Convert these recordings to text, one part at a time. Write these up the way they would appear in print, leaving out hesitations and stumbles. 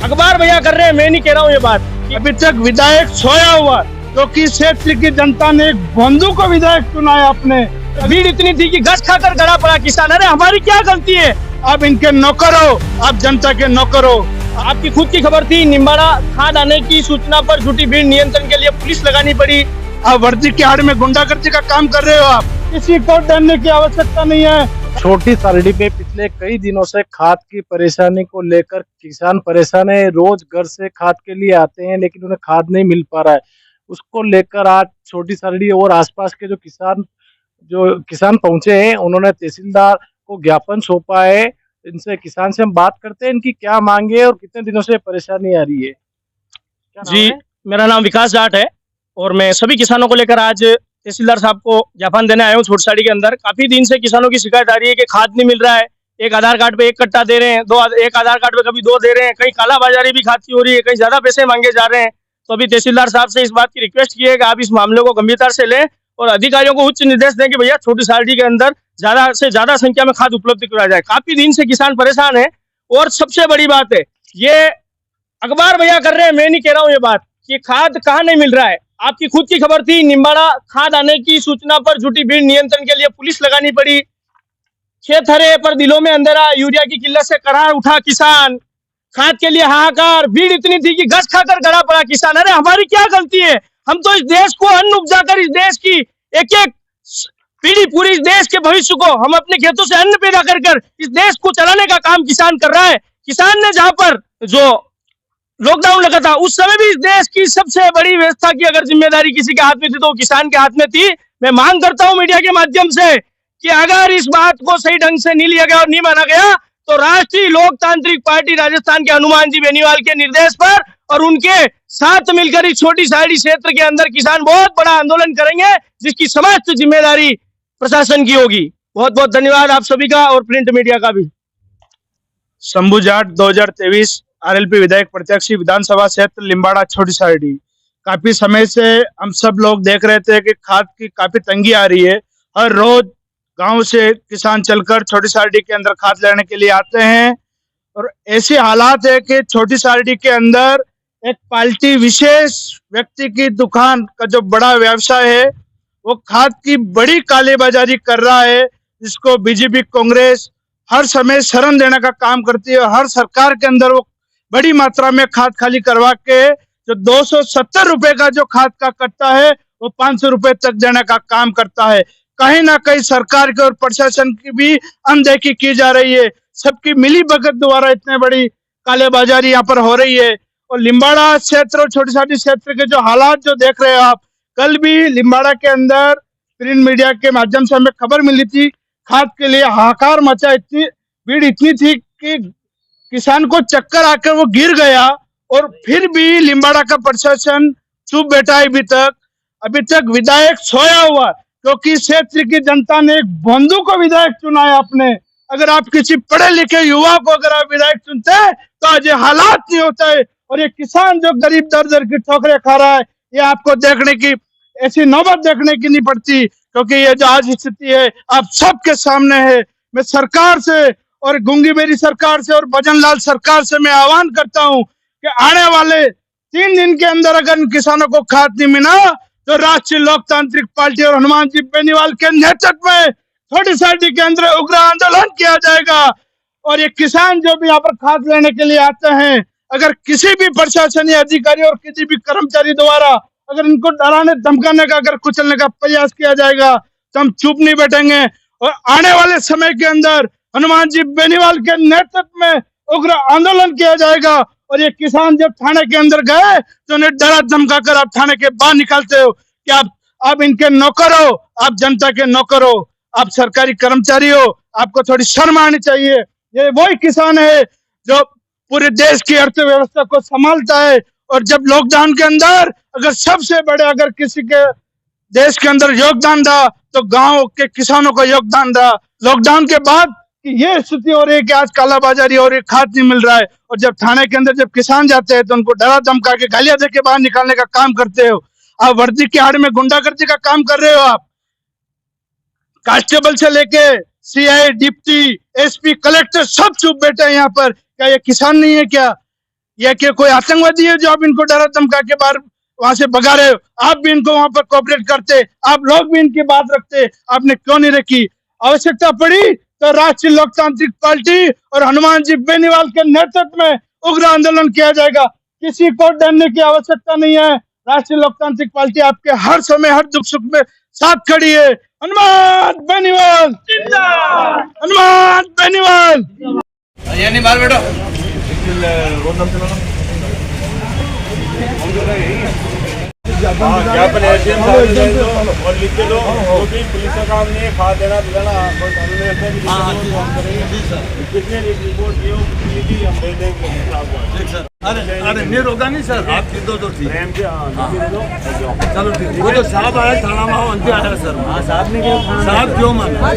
अखबार भैया कर रहे हैं, मैं नहीं कह रहा हूँ ये बात। अभी तक विधायक सोया हुआ क्योंकि क्षेत्र की जनता ने एक बंधु को विधायक चुना है अपने। भीड़ इतनी थी कि घस खाकर गड़ा पड़ा किसान। अरे हमारी क्या गलती है? आप इनके नौकर हो, आप जनता के नौकर हो। आपकी खुद की खबर थी, निम्बाड़ा खाद आने की सूचना पर जुटी भीड़ नियंत्रण के लिए पुलिस लगानी पड़ी। आप वर्दी की आड़ में गुंडागर्दी का काम कर रहे हो। आप किसी को डरने की आवश्यकता नहीं है। छोटी सारडी में पिछले कई दिनों से खाद की परेशानी को लेकर किसान परेशान है। रोज घर से खाद के लिए आते हैं लेकिन उन्हें खाद नहीं मिल पा रहा है। उसको लेकर आज छोटी सारडी और आसपास के जो किसान पहुंचे हैं, उन्होंने तहसीलदार को ज्ञापन सौंपा है। इनसे किसान से हम बात करते हैं, इनकी क्या मांगे है और कितने दिनों से परेशानी आ रही है। जी, मेरा नाम विकास जाट है और मैं सभी किसानों को लेकर आज तहसीलदार साहब को ज्ञापन देने आया हूँ। छोटसाड़ी के अंदर काफी दिन से किसानों की शिकायत आ रही है कि खाद नहीं मिल रहा है। एक आधार कार्ड पे 1 कट्टा दे रहे हैं, एक आधार कार्ड पे कभी 2 दे रहे हैं, कहीं कालाबाजारी भी खाद की हो रही है, कहीं ज्यादा पैसे मांगे जा रहे हैं। तो अभी तहसीलदार साहब से इस बात की रिक्वेस्ट की है कि आप इस मामले को गंभीरता से लें और अधिकारियों को उच्च निर्देश दें कि भैया छोटी सारडी के अंदर ज्यादा से ज्यादा संख्या में खाद उपलब्ध कराया जाए। काफी दिन से किसान परेशान है और सबसे बड़ी बात है, ये अखबार भैया कर रहे हैं, मैं नहीं कह रहा हूँ ये बात, कि खाद कहाँ नहीं मिल रहा है। आपकी खुद की खबर थी, निम्बाड़ा खाद आने की सूचना पर जुटी भीड़ नियंत्रण के लिए पुलिस लगानी पड़ी। खेत हरे पर दिलों में अंधेरा, यूरिया की किल्लत से करार उठा किसान। खाद के लिए हाहाकार, भीड़ इतनी थी कि घस खाकर गड़ा पड़ा किसान। अरे हमारी क्या गलती है? हम तो इस देश को अन्न उपजाकर, इस देश की एक एक पीढ़ी, पूरी इस देश के भविष्य को हम अपने खेतों से अन्न पैदा कर इस देश को चलाने का काम किसान कर रहा है। किसान ने जहां पर जो लॉकडाउन लगा था उस समय भी इस देश की सबसे बड़ी व्यवस्था की अगर जिम्मेदारी किसी के हाथ में थी तो किसान के हाथ में थी। मैं मांग करता हूं मीडिया के माध्यम से कि अगर इस बात को सही ढंग से नहीं लिया गया और नहीं माना गया तो राष्ट्रीय लोकतांत्रिक पार्टी राजस्थान के हनुमान जी बेनीवाल के निर्देश पर और उनके साथ मिलकर इस छोटी सारडी क्षेत्र के अंदर किसान बहुत बड़ा आंदोलन करेंगे, जिसकी समस्त जिम्मेदारी प्रशासन की होगी। बहुत बहुत धन्यवाद आप सभी का और प्रिंट मीडिया का भी। शंभू जाट 2023 आरएलपी विधायक प्रत्याशी विधानसभा क्षेत्र लिम्बाड़ा छोटी सारडी। काफी समय से हम सब लोग देख रहे थे कि खाद की काफी तंगी आ रही है। हर रोज गांव से किसान चलकर छोटी सारडी के अंदर खाद लेने के लिए आते हैं और ऐसे हालात है कि छोटी सारडी के अंदर एक पार्टी विशेष व्यक्ति की दुकान का जो बड़ा व्यवसाय है वो खाद की बड़ी कालेबाजारी कर रहा है, जिसको बीजेपी कांग्रेस हर समय शरण देने का काम करती है। हर सरकार के अंदर वो बड़ी मात्रा में खाद खाली करवा के जो 270 रुपए का जो खाद का कट्टा है वो 500 रुपए तक देने का काम करता है। कहीं ना कहीं सरकार की और प्रशासन की भी अनदेखी की जा रही है। सबकी मिली भगत द्वारा इतने बड़ी कालेबाजारी यहाँ पर हो रही है। और लिम्बाड़ा क्षेत्र और छोटी सारडी क्षेत्र के जो हालात जो देख रहे हो आप, कल भी लिम्बाड़ा के अंदर प्रिंट मीडिया के माध्यम से हमें खबर मिली थी, खाद के लिए हाहाकार मचा। इतनी भीड़ इतनी थी कि किसान को चक्कर आकर वो गिर गया और फिर भी लिम्बाड़ा का प्रशासन चुप बैठा है। अभी तक विधायक सोया हुआ क्योंकि क्षेत्र की जनता ने एक बंधु को विधायक चुना है अपने। अगर आप किसी पढ़े लिखे युवा को अगर आप विधायक चुनते हैं तो आज ये हालात नहीं होता है। और ये किसान जो गरीब दर दर की ठोकरें खा रहा है, ये आपको देखने की ऐसी नौबत देखने की नहीं पड़ती, क्योंकि ये जो आज स्थिति है आप सबके सामने है। मैं सरकार से और गूंगी मेरी सरकार से और भजनलाल सरकार से मैं आह्वान करता हूं कि आने वाले 3 दिन के अंदर अगर किसानों को खाद नहीं मिला तो राष्ट्रीय लोकतांत्रिक पार्टी और हनुमान जी बेनीवाल के नेतृत्व में छोटी सारडी के अंदर उग्र आंदोलन किया जाएगा। और ये किसान जो भी यहाँ पर खाद लेने के लिए आते हैं, अगर किसी भी प्रशासनिक अधिकारी और किसी भी कर्मचारी द्वारा अगर इनको डराने धमकाने का अगर कुचलने का प्रयास किया जाएगा तो हम चुप नहीं बैठेंगे। और आने वाले समय के अंदर हनुमान जी बेनीवाल के नेतृत्व में उग्र आंदोलन किया जाएगा। और ये किसान जब थाने के अंदर गए तो उन्हें डरा धमका कर आप थाने के बाहर निकालते हो कि आप इनके नौकर हो, आप जनता के नौकर हो, आप सरकारी कर्मचारी हो, आपको थोड़ी शर्म आनी चाहिए। ये वही किसान है जो पूरे देश की अर्थव्यवस्था को संभालता है। और जब लॉकडाउन के अंदर अगर सबसे बड़े अगर किसी के देश के अंदर योगदान था तो गांव के किसानों को योगदान था। लॉकडाउन के बाद ये स्थिति हो रही है कि आज कालाबाजारी हो रही है, खाद नहीं मिल रहा है। और जब थाने के अंदर जब किसान जाते हैं तो उनको डरा धमका के गालियां दे के बाहर निकालने का काम करते हो। आप वर्दी की आड़ में गुंडागर्दी का काम कर रहे हो। आप कांस्टेबल से लेके सीआई, डिप्टी, एसपी, कलेक्टर सब चुप बैठे हैं यहाँ पर। क्या ये किसान नहीं है क्या? ये कि कोई आतंकवादी है जो आप इनको डरा धमका के बाहर वहां से भगा रहे हो? आप भी इनको वहां पर कोऑपरेट करते, आप लोग भी इनकी बात रखते, आपने क्यों नहीं रखी? आवश्यकता पड़ी तो राष्ट्रीय लोकतांत्रिक पार्टी और हनुमान जी बेनीवाल के नेतृत्व में उग्र आंदोलन किया जाएगा। किसी को डरने की आवश्यकता नहीं है। राष्ट्रीय लोकतांत्रिक पार्टी आपके हर समय हर दुख सुख में साथ खड़ी है। हनुमान बेनीवाल जिंदाबाद, हनुमान बेनीवाल। यानी बाहर बैठो। ज्ञापन और लिख के दो, क्योंकि पुलिस का काम नहीं है खाद देना पिलाना। कितने रिपोर्ट की हो लिखी हम दे देंगे सर। अरे नहीं रोका नहीं सर, आप लिख दो तो ठीक प्रेम से। चलो ठीक, वो तो साहब आया थाना में अंतिम आया सर। साहब ने क्यों साहब क्यों माना?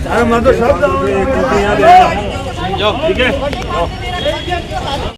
अरे मैं तो सब ठीक है।